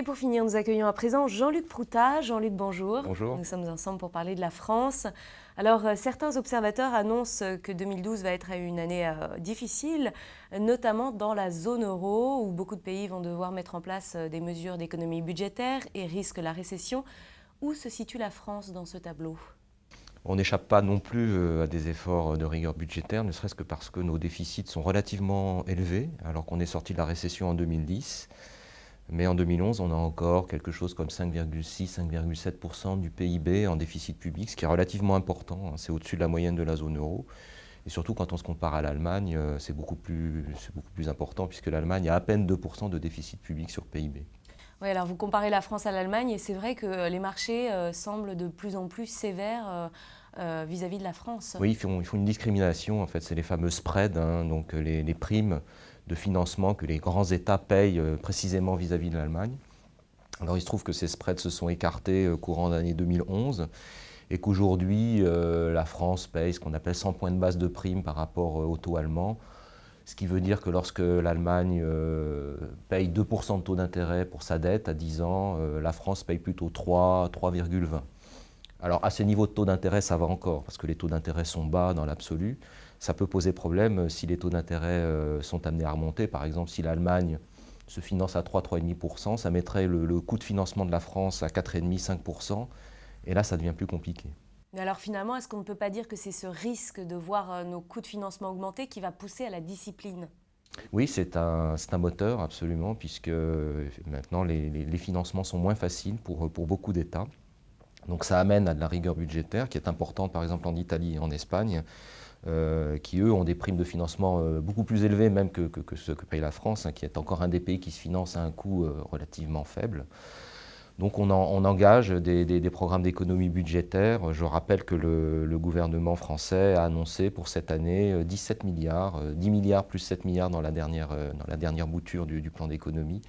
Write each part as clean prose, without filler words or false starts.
Et pour finir, nous accueillons à présent Jean-Luc Proutat. Jean-Luc, bonjour. Bonjour. Nous sommes ensemble pour parler de la France. Alors, certains observateurs annoncent que 2012 va être une année difficile, notamment dans la zone euro, où beaucoup de pays vont devoir mettre en place des mesures d'économie budgétaire et risquent la récession. Où se situe la France dans ce tableau ? On n'échappe pas non plus à des efforts de rigueur budgétaire, ne serait-ce que parce que nos déficits sont relativement élevés, alors qu'on est sorti de la récession en 2010. Mais en 2011, on a encore quelque chose comme 5,6-5,7% du PIB en déficit public, ce qui est relativement important. C'est au-dessus de la moyenne de la zone euro. Et surtout, quand on se compare à l'Allemagne, c'est beaucoup plus important, puisque l'Allemagne a à peine 2% de déficit public sur PIB. Oui, alors vous comparez la France à l'Allemagne et c'est vrai que les marchés semblent de plus en plus sévères vis-à-vis de la France. Oui, ils font une discrimination, en fait, c'est les fameux spreads, donc les primes de financement que les grands États payent précisément vis-à-vis de l'Allemagne. Alors il se trouve que ces spreads se sont écartés courant d'année 2011 et qu'aujourd'hui la France paye ce qu'on appelle 100 points de base de prime par rapport au taux allemand. Ce qui veut dire que lorsque l'Allemagne paye 2% de taux d'intérêt pour sa dette à 10 ans, la France paye plutôt 3,20. Alors à ces niveaux de taux d'intérêt, ça va encore, parce que les taux d'intérêt sont bas dans l'absolu. Ça peut poser problème si les taux d'intérêt sont amenés à remonter. Par exemple, si l'Allemagne se finance à 3,5%, ça mettrait le coût de financement de la France à 4,5-5%. Et là, ça devient plus compliqué. Mais alors finalement, est-ce qu'on ne peut pas dire que c'est ce risque de voir nos coûts de financement augmenter qui va pousser à la discipline ? Oui, c'est un moteur, absolument, puisque maintenant les financements sont moins faciles pour beaucoup d'États. Donc ça amène à de la rigueur budgétaire qui est importante par exemple en Italie et en Espagne, qui eux ont des primes de financement beaucoup plus élevées même que ce que paye la France, qui est encore un des pays qui se finance à un coût relativement faible. Donc on engage des programmes d'économie budgétaire. Je rappelle que le gouvernement français a annoncé pour cette année 17 milliards, 10 milliards plus 7 milliards dans la dernière bouture du plan d'économie,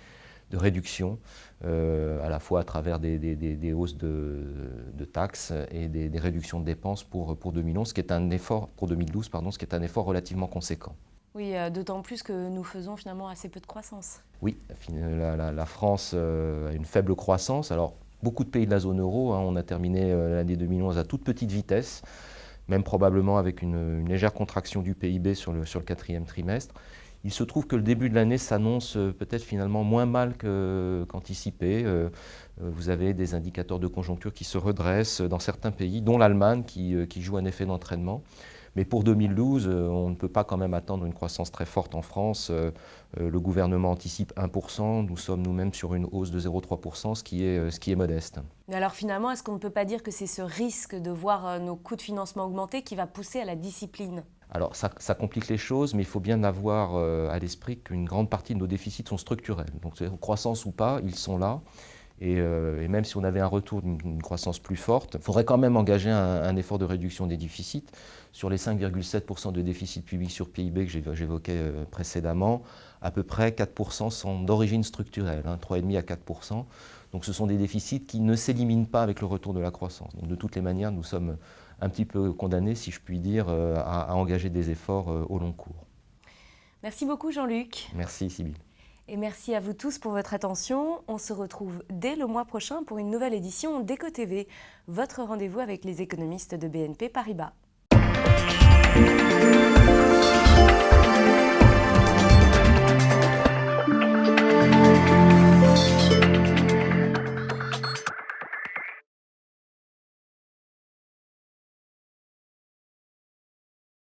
de réduction, à la fois à travers des hausses de taxes et des réductions de dépenses pour 2011, ce qui est un effort, pour 2012, pardon, ce qui est un effort relativement conséquent. Oui, d'autant plus que nous faisons finalement assez peu de croissance. Oui, la France a une faible croissance. Alors, beaucoup de pays de la zone euro, on a terminé l'année 2011 à toute petite vitesse, même probablement avec une légère contraction du PIB sur le quatrième trimestre. Il se trouve que le début de l'année s'annonce peut-être finalement moins mal qu'anticipé. Vous avez des indicateurs de conjoncture qui se redressent dans certains pays, dont l'Allemagne qui joue un effet d'entraînement. Mais pour 2012, on ne peut pas quand même attendre une croissance très forte en France. Le gouvernement anticipe 1%, nous sommes nous-mêmes sur une hausse de 0,3%, ce qui est modeste. Mais alors finalement, est-ce qu'on ne peut pas dire que c'est ce risque de voir nos coûts de financement augmenter qui va pousser à la discipline ? Alors ça complique les choses, mais il faut bien avoir à l'esprit qu'une grande partie de nos déficits sont structurels. Donc croissance ou pas, ils sont là. Et même si on avait un retour d'une croissance plus forte, il faudrait quand même engager un effort de réduction des déficits. Sur les 5,7% de déficit public sur PIB que j'évoquais précédemment, à peu près 4% sont d'origine structurelle, 3,5 à 4%. Donc ce sont des déficits qui ne s'éliminent pas avec le retour de la croissance. Donc de toutes les manières, nous sommes un petit peu condamnés, si je puis dire, à engager des efforts au long cours. Merci beaucoup Jean-Luc. Merci Sybille. Et merci à vous tous pour votre attention. On se retrouve dès le mois prochain pour une nouvelle édition d'Éco TV, votre rendez-vous avec les économistes de BNP Paribas.